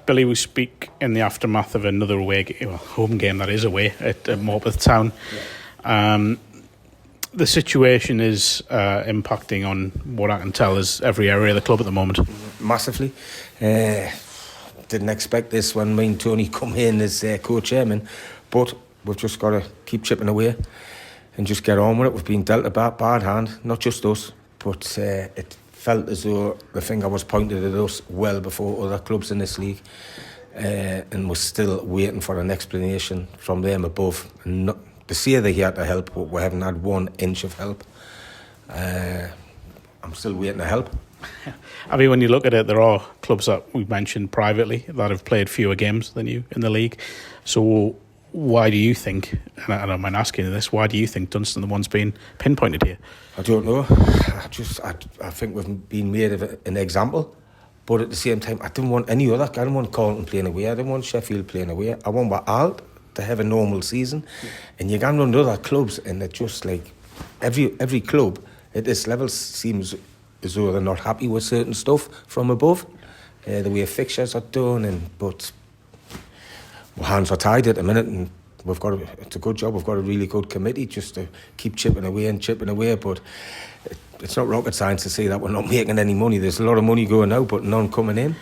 Billy, we speak in the aftermath of another home game that is away at Morpeth Town. Yeah. The situation is impacting on what I can tell is every area of the club at the moment. Massively. Didn't expect this when me and Tony come in as co-chairman, but we've just got to keep chipping away and just get on with it. We've been dealt a bad hand, not just us, but it felt as though the finger was pointed at us well before other clubs in this league, and we're still waiting for an explanation from them above. And they say they're here to help, but we haven't had 1 inch of help. I'm still waiting to help. I mean, when you look at it, there are clubs that we've mentioned privately that have played fewer games than you in the league. So why do you think, and I don't mind asking you this, why do you think Dunston, the one's been pinpointed here? I don't know. I think we've been made of an example. But at the same time, I didn't want any other. I didn't want Carlton playing away. I didn't want Sheffield playing away. I want Alt to have a normal season. And you can run other clubs, and they're just like every club at this level seems as though they're not happy with certain stuff from above, the way fixtures are done, but our hands are tied at the minute, and it's a good job. We've got a really good committee just to keep chipping away, but it's not rocket science to say that we're not making any money. There's a lot of money going out, but none coming in.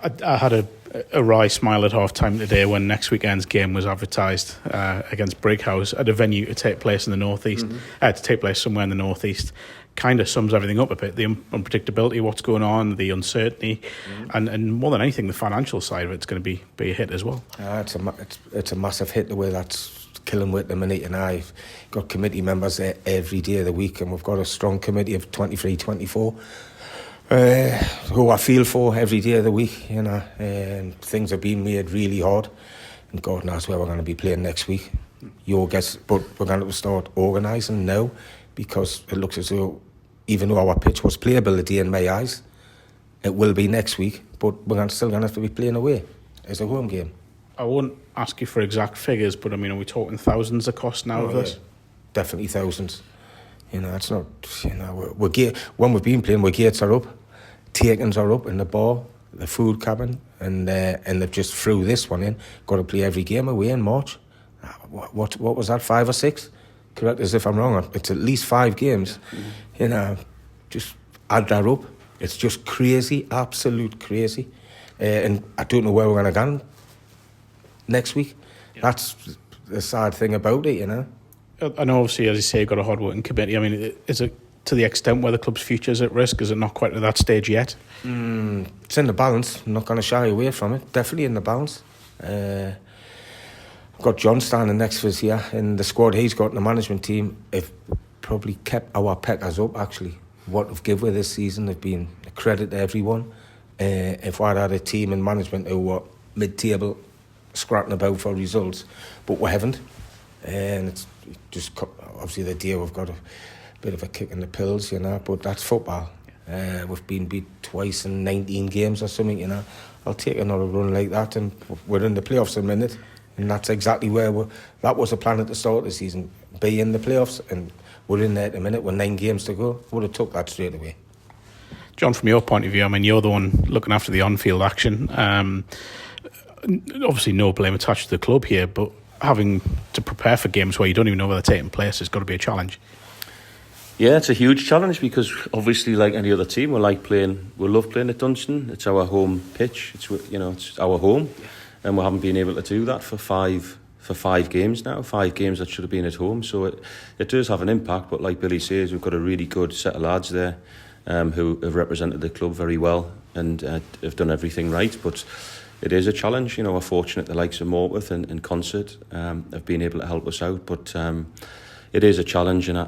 I had a wry smile at half time today when next weekend's game was advertised against Brighouse at a venue to take place in the northeast, to take place somewhere in the northeast. Kind of sums everything up a bit. The unpredictability, what's going on, the uncertainty, and more than anything, the financial side of it's going to be a hit as well. It's a massive hit the way that's killing with the minute, and I've got committee members there every day of the week, and we've got a strong committee of 23, 24 who I feel for every day of the week, and things are being made really hard, and God knows where we're going to be playing next week. Your guess, but we're going to start organising now, because it looks as though, even though our pitch was playability in my eyes, it will be next week, but we're still going to have to be playing away as a home game. I won't ask you for exact figures, but I mean, are we talking thousands of cost now of this? Yeah, definitely thousands. It's not, when we've been playing, our gates are up, takings are up in the bar, the food cabin, and they've just threw this one in. Got to play every game away in March. What was that, 5 or 6? Correct as if I'm wrong. It's at least 5 games. Just add that up. It's just crazy, absolute crazy. And I don't know where we're going to go next week. Yeah. That's the sad thing about it, I know, obviously, as you say, you've got a hard-working committee. I mean, is it to the extent where the club's future is at risk? Is it not quite at that stage yet? It's in the balance. I'm not going to shy away from it. Definitely in the balance. Got John standing next to us here in the squad he's got in the management team. Have probably kept our peckers up, actually. What we've given with this season have been a credit to everyone. If I'd had a team in management who were mid-table scrapping about for results, but we haven't, and it's just obviously the deal, we've got a bit of a kick in the pills, but that's football. We've been beat twice in 19 games or something, I'll take another run like that, and we're in the playoffs in a minute. And that's exactly where that was the plan at the start of the season, be in the playoffs, and we're in there at the minute with 9 games to go. Would have took that straight away. John, from your point of view, I mean, you're the one looking after the on-field action. Obviously no blame attached to the club here, but having to prepare for games where you don't even know where they're taking place has got to be a challenge. Yeah, it's a huge challenge, because obviously, like any other team, we love playing at Dunston. It's our home pitch. It's our home. Yeah. And we haven't been able to do that for five games now. 5 games that should have been at home. So it does have an impact. But like Billy says, we've got a really good set of lads there who have represented the club very well and have done everything right. But it is a challenge. We're fortunate the likes of Morpeth and Concert have been able to help us out. But it is a challenge, and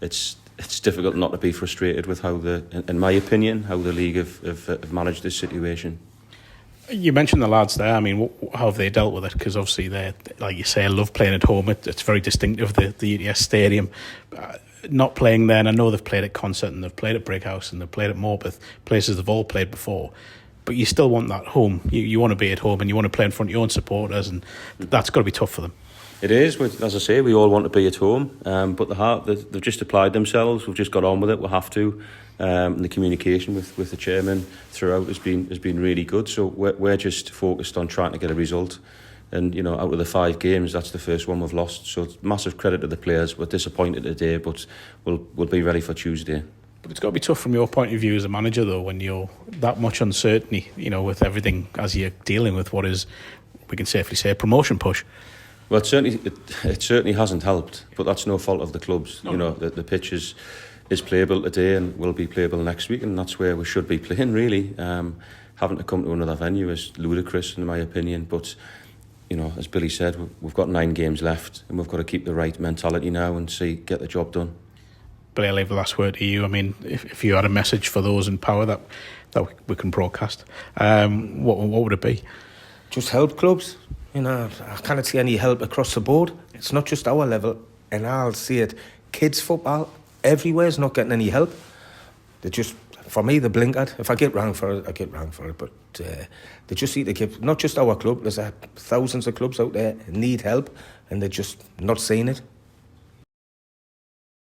it's difficult not to be frustrated with how in my opinion, how the league have managed this situation. You mentioned the lads there. I mean, how have they dealt with it? Because obviously they, like you say, love playing at home. It's very distinctive, the UTS Stadium. Not playing there, and I know they've played at Concert and they've played at Brighouse and they've played at Morpeth, places they've all played before. But you still want that home. You want to be at home and you want to play in front of your own supporters, and that's got to be tough for them. It is. As I say, we all want to be at home, but they've just applied themselves. We've just got on with it. We have to. The communication with the chairman throughout has been really good. So we're just focused on trying to get a result. And, out of the 5 games, that's the first one we've lost. So it's massive credit to the players. We're disappointed today, but we'll be ready for Tuesday. But it's got to be tough from your point of view as a manager, though, when you're that much uncertainty, with everything as you're dealing with what is, we can safely say, a promotion push. Well, it certainly hasn't helped, but that's no fault of the clubs. No. The pitch is playable today and will be playable next week, and that's where we should be playing, really. Having to come to another venue is ludicrous, in my opinion, but as Billy said, we've got 9 games left and we've got to keep the right mentality now and get the job done. Billy, I'll leave the last word to you. I mean, if you had a message for those in power that we can broadcast, what would it be? Just help clubs. I can't see any help across the board. It's not just our level, and I'll see it. Kids football everywhere is not getting any help. They just, for me, they blinkered. If I get wrong for it, I get wrong for it. But they just need to give, not just our club, there's thousands of clubs out there need help, and they're just not seeing it.